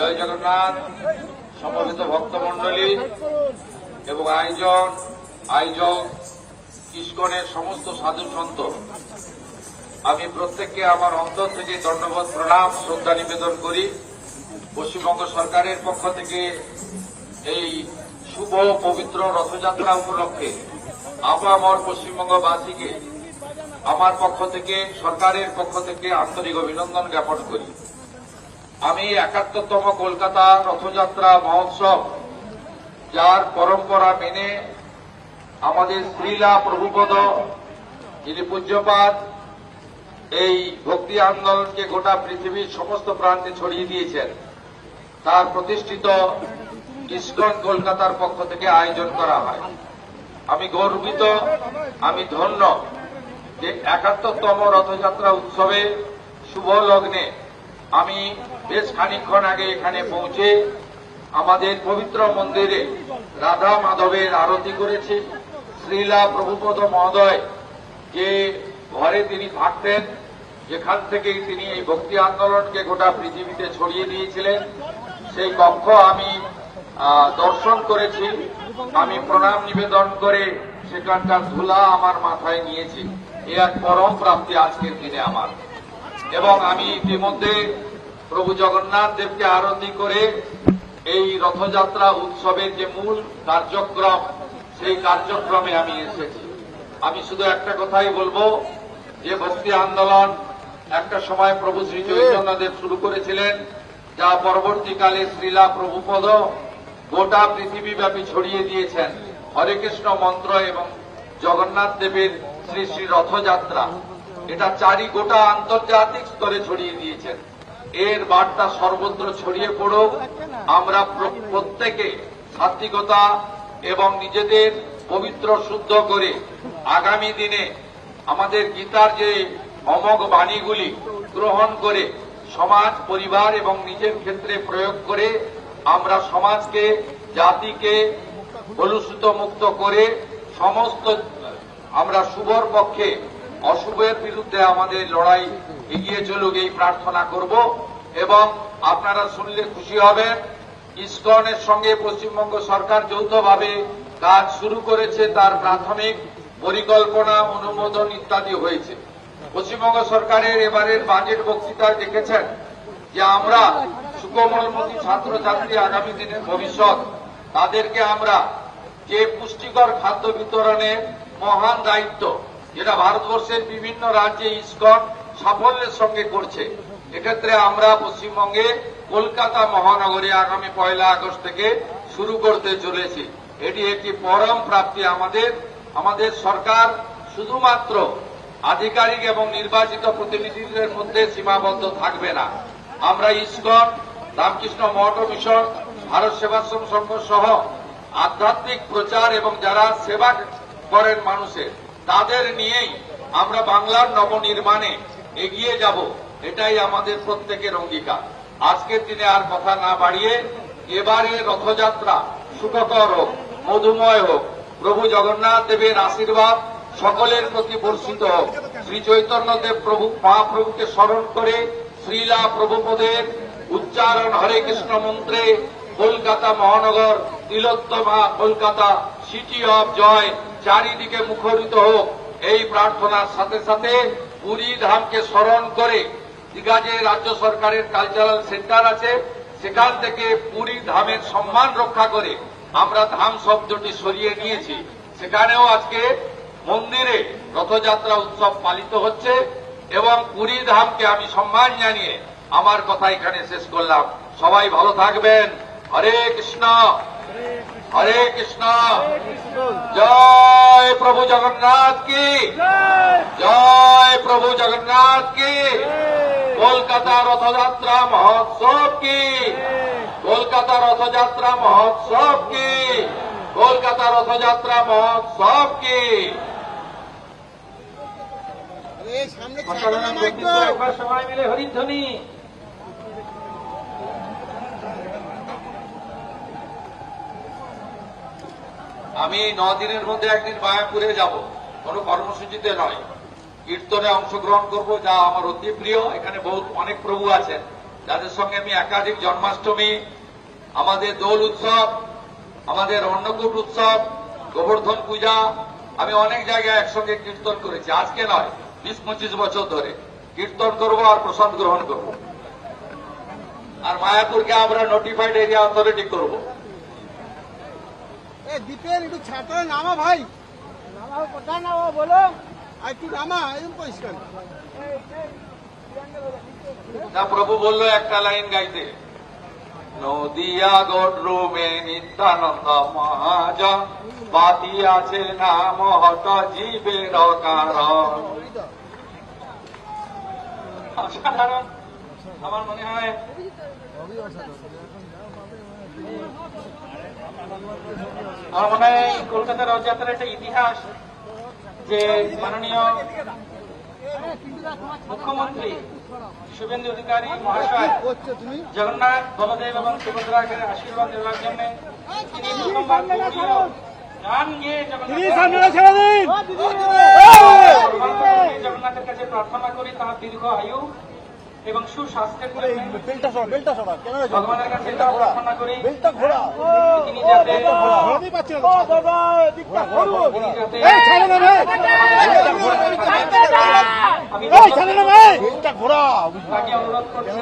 জয় জগন্নাথ। সমবেত ভক্তমন্ডলী এবং আয়োজক ইস্কনের সমস্ত সাধু সন্ত, আমি প্রত্যেককে আমার অন্তর থেকে দণ্ডবোধ প্রণাম শ্রদ্ধা নিবেদন করি। পশ্চিমবঙ্গ সরকারের পক্ষ থেকে এই শুভ পবিত্র রথযাত্রা উপলক্ষে আপামর পশ্চিমবঙ্গবাসীকে আমার পক্ষ থেকে, সরকারের পক্ষ থেকে আন্তরিক অভিনন্দন জ্ঞাপন করি। আমি ৭১তম কলকাতা রথযাত্রা মহোৎসব, যার পরম্পরা মেনে আমাদের শ্রীলা প্রভুপদ, যিনি পূজ্যপাদ, এই ভক্তি আন্দোলনকে গোটা পৃথিবীর সমস্ত প্রান্তে ছড়িয়ে দিয়েছেন, তার প্রতিষ্ঠিত ইস্কন কলকাতার পক্ষ থেকে আয়োজন করা হয়। আমি গর্বিত, আমি ধন্য যে ৭১তম রথযাত্রা উৎসবে শুভ লগ্নে আমি বেশ খানিকক্ষণ আগে এখানে পৌঁছে আমাদের পবিত্র মন্দিরে রাধা মাধবের আরতি করেছি। শ্রীলা প্রভুপদ মহোদয় যে ঘরে তিনি থাকতেন, যেখান থেকেই তিনি এই ভক্তি আন্দোলনকে গোটা পৃথিবীতে ছড়িয়ে দিয়েছিলেন, সেই কক্ষ আমি দর্শন করেছি। আমি প্রণাম নিবেদন করে সেখানকার ধুলা আমার মাথায় নিয়েছি। এ এক পরম প্রাপ্তি আজকের দিনে আমার। এবং আমি ইতিমধ্যে প্রভু জগন্নাথ দেবকে আরতি করে এই রথযাত্রা উৎসবের যে মূল কার্যক্রম, সেই কার্যক্রমে আমি এসেছি। আমি শুধু একটা কথাই বলবো যে ভক্তি আন্দোলন একটা সময় প্রভু শ্রী চৈতন্যদেব শুরু করেছিলেন, যা পরবর্তীকালে শ্রীলা প্রভুপদ গোটা পৃথিবীব্যাপী ছড়িয়ে দিয়েছেন। হরে কৃষ্ণ মন্ত্র এবং জগন্নাথ দেবের শ্রী শ্রী রথযাত্রা, এটা গোটা আন্তর্জাতিক স্তরে ছড়িয়ে দিয়েছেন। এর বার্তা সর্বত্র ছড়িয়ে পড়ুক। আমরা প্রত্যেকে সাত্বিকতা এবং নিজেদের পবিত্র শুদ্ধ করে আগামী দিনে আমাদের গীতার যে অমোঘ বাণীগুলি গ্রহণ করে সমাজ, পরিবার এবং নিজের ক্ষেত্রে প্রয়োগ করে আমরা সমাজকে, জাতিকে কলুষিত মুক্ত করে সমস্ত আমরা শুভর পক্ষে, অশুভের বিরুদ্ধে আমাদের লড়াই এগিয়ে চলুক, এই প্রার্থনা করব। এবং আপনারা শুনলে খুশি হবেন, ইসকনের সঙ্গে পশ্চিমবঙ্গ সরকার যৌথভাবে কাজ শুরু করেছে। তার প্রাথমিক পরিকল্পনা, অনুমোদন ইত্যাদি হয়েছে। পশ্চিমবঙ্গ সরকারের এবারের বাজেট বক্তৃতায় দেখেছেন যে আমরা সুকোমলমতি ছাত্রছাত্রী, আগামী দিনের ভবিষ্যৎ, তাদেরকে আমরা যে পুষ্টিকর খাদ্য বিতরণের মহান দায়িত্ব, যেটা ভারতবর্ষের বিভিন্ন রাজ্যে ইসকন সাফল্যের সঙ্গে করছে, এক্ষেত্রে আমরা পশ্চিমবঙ্গে কলকাতা মহানগরে আগামী ১ আগস্ট থেকে শুরু করতে চলেছি। এটি একটি পরম প্রাপ্তি আমাদের। আমাদের সরকার শুধুমাত্র আধিকারিক এবং নির্বাচিত প্রতিনিধিদের মধ্যে সীমাবদ্ধ থাকবে না। আমরা ইসকন, রামকৃষ্ণ মঠ মিশন, ভারত সেবাশ্রম সংঘ সহ আধ্যাত্মিক প্রচার এবং যারা সেবা করেন মানুষের, তাদের নিয়েই আমরা বাংলার নবনির্মাণে এগিয়ে যাব। এটাই আমাদের প্রত্যেকের অঙ্গীকার। আজকের দিনে আর কথা না বাড়িয়ে এবারে রথযাত্রা সুখকর হোক, মধুময় হোক। প্রভু জগন্নাথ দেবের আশীর্বাদ সকলের প্রতি বর্ষিত হোক। শ্রী চৈতন্যদেব প্রভু মহাপ্রভুকে স্মরণ করে শ্রীলা প্রভুপদের উচ্চারণ হরে কৃষ্ণ মন্ত্রে কলকাতা মহানগর, তিলোত্তমা কলকাতা, সিটি অব জয় চারিদিকে মুখরিত হোক। এই প্রার্থনার সাথে সাথে পুরী ধামকে স্মরণ করে দীঘা যে রাজ্য সরকারের কালচারাল সেন্টার আছে, সেখান থেকে পুরী ধামের সম্মান রক্ষা করে আমরা ধাম শব্দটি সরিয়ে নিয়েছি। সেখানেও আজকে মন্দিরে রথযাত্রা উৎসব পালিত হচ্ছে এবং পুরী ধামকে আমি সম্মান জানিয়ে আমার কথা এখানে শেষ করলাম। সবাই ভালো থাকবেন। হরে কৃষ্ণ, হরে কৃষ্ণ। জয় প্রভু জগন্নাথ কি জয়, প্রভু জগন্নাথ কি। কলকাতা রথযাত্রা মহোৎসব কি, কলকাতা রথযাত্রা মহোৎসব কি, কলকাতা রথযাত্রা মহোৎসব কি। একবার সবাই মিলে হরিধ্বনি। আমি 9 দিনের মধ্যে একদিন মায়াপুরে যাব, কোন কর্মসূচিতে নয়, কীর্তনে অংশগ্রহণ করব, যা আমার অতি প্রিয়। এখানে অনেক প্রভু আছেন, যাদের সঙ্গে আমি একাধিক জন্মাষ্টমী, আমাদের দোল উৎসব, আমাদের অন্নকূট উৎসব, গোবর্ধন পূজা, আমি অনেক জায়গায় একসঙ্গে কীর্তন করেছি। আজকে নয়, 20-25 বছর ধরে কীর্তন করব আর প্রসাদ গ্রহণ করব। আর মায়াপুরকে আমরা নোটিফাইড এরিয়া অথরিটি করব। দীপের একটু ছাত্র নামা ভাই, নামাও, কোথায় নামা বলো, আর একটু নামা, একদম পরিষ্কার। না, প্রভু বললো একটা লাইন গাইতে, নদিয়া গডরুমে নিত্যানন্দ মহাজন বাতি আছে না মহত জীবের কারণ। অসাধারণ। আমার মনে হয় কলকাতার রথযাত্রার একটা ইতিহাস, যে মাননীয় মুখ্যমন্ত্রী শুভেন্দু অধিকারী মহাশয় জগন্নাথ, বলদেব এবং সুভদ্রাকে আশীর্বাদ দেওয়ার জন্য তিনি প্রথমবার গান গিয়ে জগন্নাথের কাছে প্রার্থনা করি তার দীর্ঘ আয়ু এবং সুস্বাস্থ্যের জন্য ভগবানের কাছে প্রার্থনা করি তিনি যাতে আমি অনুরোধ করছি